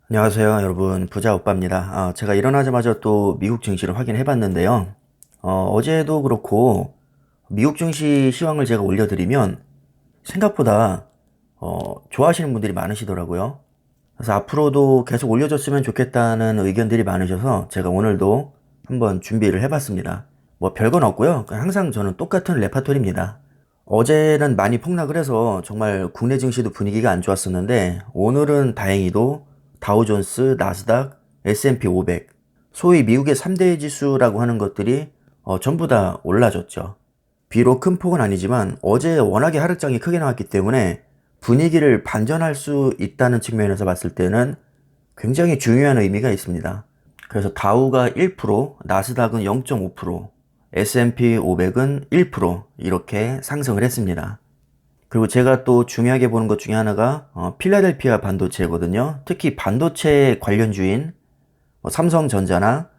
안녕하세요, 여러분. 부자 오빠입니다. 제가 일어나자마자 또 미국 증시를 확인해 봤는데요. 어제도 그렇고, 미국 증시 시황을 제가 올려드리면 생각보다, 좋아하시는 분들이 많으시더라고요. 그래서 앞으로도 계속 올려줬으면 좋겠다는 의견들이 많으셔서 제가 오늘도 한번 준비를 해봤습니다. 뭐 별건 없고요. 그냥 항상 저는 똑같은 레파토리입니다. 어제는 많이 폭락을 해서 정말 국내 증시도 분위기가 안 좋았었는데 오늘은 다행히도 다우존스, 나스닥, S&P 500 소위 미국의 3대 지수라고 하는 것들이 전부 다 올라졌죠. 비록 큰 폭은 아니지만 어제 워낙에 하락장이 크게 나왔기 때문에 분위기를 반전할 수 있다는 측면에서 봤을 때는 굉장히 중요한 의미가 있습니다. 그래서 다우가 1%, 나스닥은 0.5%, S&P 500은 1% 이렇게 상승을 했습니다. 그리고 제가 또 중요하게 보는 것 중에 하나가 필라델피아 반도체거든요. 특히 반도체 관련주인 삼성전자나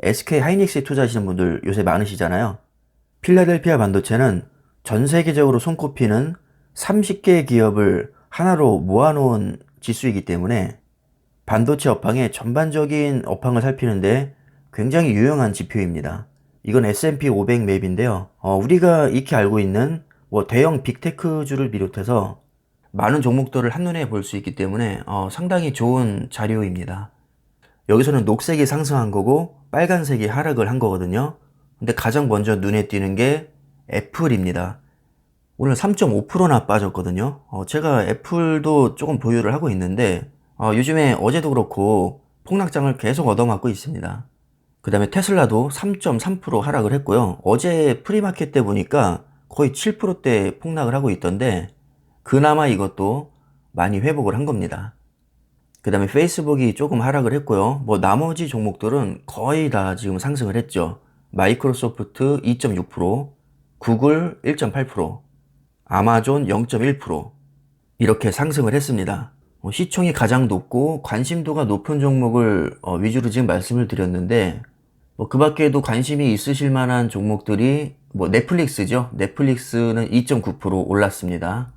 SK 하이닉스에 투자하시는 분들 요새 많으시잖아요. 필라델피아 반도체는 전 세계적으로 손꼽히는 30개 기업을 하나로 모아놓은 지수이기 때문에 반도체 업황의 전반적인 업황을 살피는데 굉장히 유용한 지표입니다. 이건 S&P 500 맵인데요. 우리가 익히 알고 있는 대형 빅테크주를 비롯해서 많은 종목들을 한눈에 볼 수 있기 때문에 상당히 좋은 자료입니다. 여기서는 녹색이 상승한 거고 빨간색이 하락을 한 거거든요. 근데 가장 먼저 눈에 띄는 게 애플입니다. 오늘 3.5%나 빠졌거든요. 제가 애플도 조금 보유를 하고 있는데 요즘에 어제도 그렇고 폭락장을 계속 얻어맞고 있습니다. 그 다음에 테슬라도 3.3% 하락을 했고요. 어제 프리마켓 때 보니까 거의 7%대 폭락을 하고 있던데 그나마 이것도 많이 회복을 한 겁니다. 그 다음에 페이스북이 조금 하락을 했고요. 나머지 종목들은 거의 다 지금 상승을 했죠. 마이크로소프트 2.6%, 구글 1.8%, 아마존 0.1% 이렇게 상승을 했습니다. 시총이 가장 높고 관심도가 높은 종목을 위주로 지금 말씀을 드렸는데 그 밖에도 관심이 있으실 만한 종목들이 넷플릭스죠. 넷플릭스는 2.9% 올랐습니다.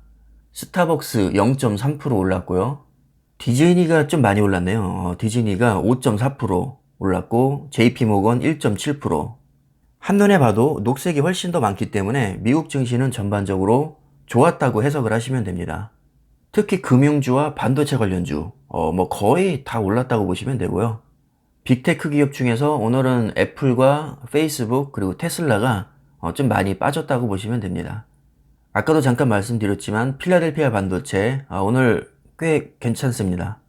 스타벅스 0.3% 올랐고요. 디즈니가 좀 많이 올랐네요. 디즈니가 5.4% 올랐고 JP모건 1.7%. 한눈에 봐도 녹색이 훨씬 더 많기 때문에 미국 증시는 전반적으로 좋았다고 해석을 하시면 됩니다. 특히 금융주와 반도체 관련주 거의 다 올랐다고 보시면 되고요. 빅테크 기업 중에서 오늘은 애플과 페이스북 그리고 테슬라가 좀 많이 빠졌다고 보시면 됩니다. 아까도 잠깐 말씀드렸지만 필라델피아 반도체 오늘 꽤 괜찮습니다.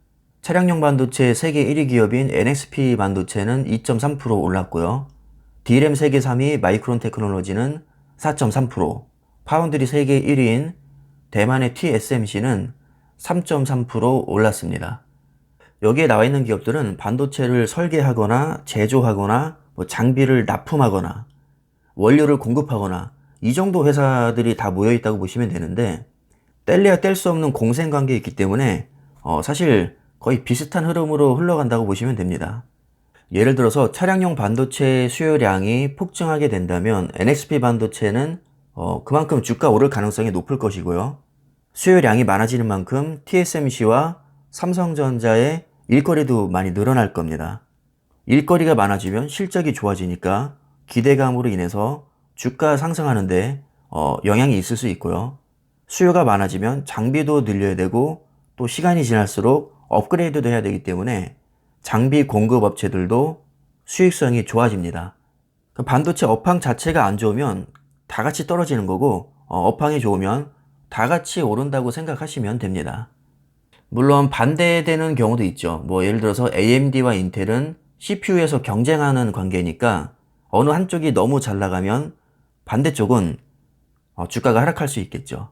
차량용 반도체 세계 1위 기업인 NXP 반도체는 2.3% 올랐고요. D램 세계 3위 마이크론 테크놀로지는 4.3%, 파운드리 세계 1위인 대만의 TSMC는 3.3% 올랐습니다. 여기에 나와 있는 기업들은 반도체를 설계하거나 제조하거나 장비를 납품하거나 원료를 공급하거나 이 정도 회사들이 다 모여 있다고 보시면 되는데 뗄래야 뗄 수 없는 공생관계에 있기 때문에 사실 거의 비슷한 흐름으로 흘러간다고 보시면 됩니다. 예를 들어서 차량용 반도체 수요량이 폭증하게 된다면 NXP 반도체는 그만큼 주가 오를 가능성이 높을 것이고요. 수요량이 많아지는 만큼 TSMC와 삼성전자의 일거리도 많이 늘어날 겁니다. 일거리가 많아지면 실적이 좋아지니까 기대감으로 인해서 주가 상승하는데 영향이 있을 수 있고요. 수요가 많아지면 장비도 늘려야 되고 또 시간이 지날수록 업그레이드도 해야 되기 때문에 장비 공급 업체들도 수익성이 좋아집니다. 반도체 업황 자체가 안 좋으면 다 같이 떨어지는 거고 업황이 좋으면 다 같이 오른다고 생각하시면 됩니다. 물론 반대되는 경우도 있죠. 예를 들어서 AMD와 인텔은 CPU에서 경쟁하는 관계니까 어느 한쪽이 너무 잘 나가면 반대쪽은 주가가 하락할 수 있겠죠.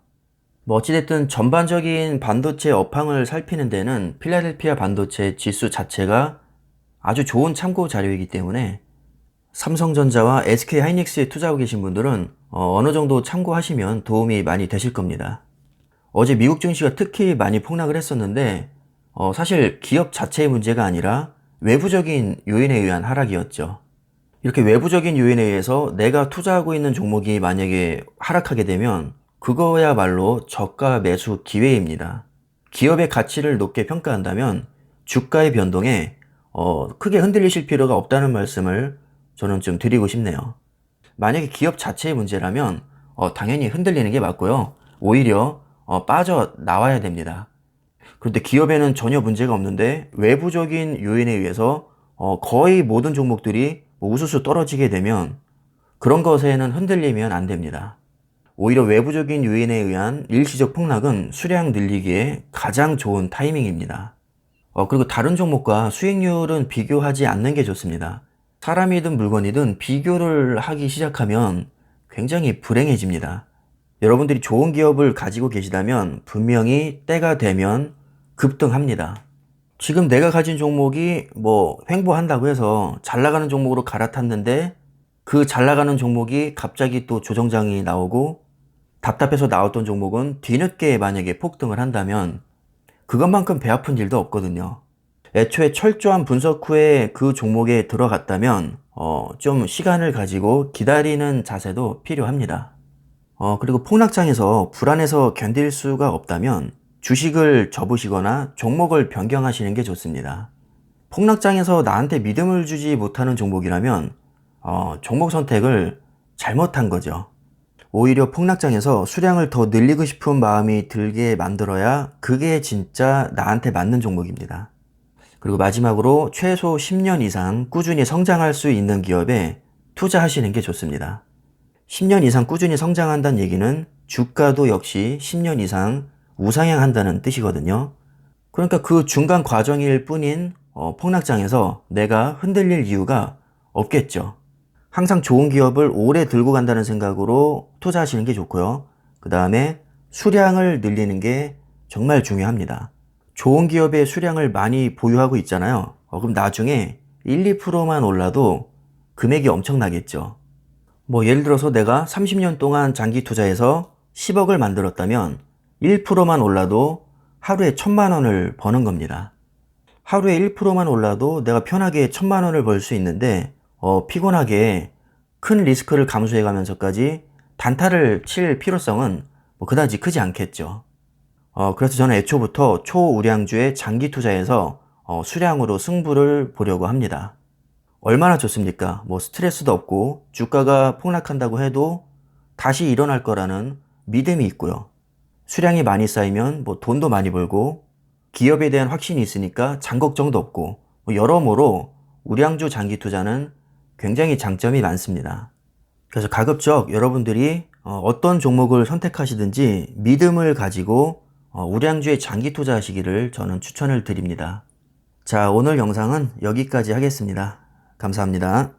어찌됐든 전반적인 반도체 업황을 살피는 데는 필라델피아 반도체 지수 자체가 아주 좋은 참고 자료이기 때문에 삼성전자와 SK 하이닉스에 투자하고 계신 분들은 어느 정도 참고하시면 도움이 많이 되실 겁니다. 어제 미국 증시가 특히 많이 폭락을 했었는데 사실 기업 자체의 문제가 아니라 외부적인 요인에 의한 하락이었죠. 이렇게 외부적인 요인에 의해서 내가 투자하고 있는 종목이 만약에 하락하게 되면 그거야말로 저가 매수 기회입니다. 기업의 가치를 높게 평가한다면 주가의 변동에 크게 흔들리실 필요가 없다는 말씀을 저는 좀 드리고 싶네요. 만약에 기업 자체의 문제라면 당연히 흔들리는 게 맞고요. 오히려 빠져나와야 됩니다. 그런데 기업에는 전혀 문제가 없는데 외부적인 요인에 의해서 거의 모든 종목들이 뭐 우수수 떨어지게 되면 그런 것에는 흔들리면 안 됩니다. 오히려 외부적인 요인에 의한 일시적 폭락은 수량 늘리기에 가장 좋은 타이밍입니다. 그리고 다른 종목과 수익률은 비교하지 않는 게 좋습니다. 사람이든 물건이든 비교를 하기 시작하면 굉장히 불행해집니다. 여러분들이 좋은 기업을 가지고 계시다면 분명히 때가 되면 급등합니다. 지금 내가 가진 종목이 뭐 횡보한다고 해서 잘 나가는 종목으로 갈아탔는데 그 잘 나가는 종목이 갑자기 또 조정장이 나오고 답답해서 나왔던 종목은 뒤늦게 만약에 폭등을 한다면 그것만큼 배 아픈 일도 없거든요. 애초에 철저한 분석 후에 그 종목에 들어갔다면 좀 시간을 가지고 기다리는 자세도 필요합니다. 그리고 폭락장에서 불안해서 견딜 수가 없다면 주식을 접으시거나 종목을 변경하시는 게 좋습니다. 폭락장에서 나한테 믿음을 주지 못하는 종목이라면 종목 선택을 잘못한 거죠. 오히려 폭락장에서 수량을 더 늘리고 싶은 마음이 들게 만들어야 그게 진짜 나한테 맞는 종목입니다. 그리고 마지막으로 최소 10년 이상 꾸준히 성장할 수 있는 기업에 투자하시는 게 좋습니다. 10년 이상 꾸준히 성장한다는 얘기는 주가도 역시 10년 이상 우상향한다는 뜻이거든요. 그러니까 그 중간 과정일 뿐인 폭락장에서 내가 흔들릴 이유가 없겠죠. 항상 좋은 기업을 오래 들고 간다는 생각으로 투자하시는 게 좋고요. 그 다음에 수량을 늘리는 게 정말 중요합니다. 좋은 기업의 수량을 많이 보유하고 있잖아요. 그럼 나중에 1, 2%만 올라도 금액이 엄청나겠죠. 뭐 예를 들어서 내가 30년 동안 장기 투자해서 10억을 만들었다면 1%만 올라도 하루에 1,000만 원을 버는 겁니다. 하루에 1%만 올라도 내가 편하게 1,000만 원을 벌 수 있는데 피곤하게 큰 리스크를 감수해 가면서까지 단타를 칠 필요성은 뭐 그다지 크지 않겠죠. 그래서 저는 애초부터 초우량주에 장기 투자해서 수량으로 승부를 보려고 합니다. 얼마나 좋습니까? 뭐 스트레스도 없고 주가가 폭락한다고 해도 다시 일어날 거라는 믿음이 있고요. 수량이 많이 쌓이면 뭐 돈도 많이 벌고 기업에 대한 확신이 있으니까 장 걱정도 없고 뭐 여러모로 우량주 장기 투자는 굉장히 장점이 많습니다. 그래서 가급적 여러분들이 어떤 종목을 선택하시든지 믿음을 가지고 우량주에 장기 투자하시기를 저는 추천을 드립니다. 자, 오늘 영상은 여기까지 하겠습니다. 감사합니다.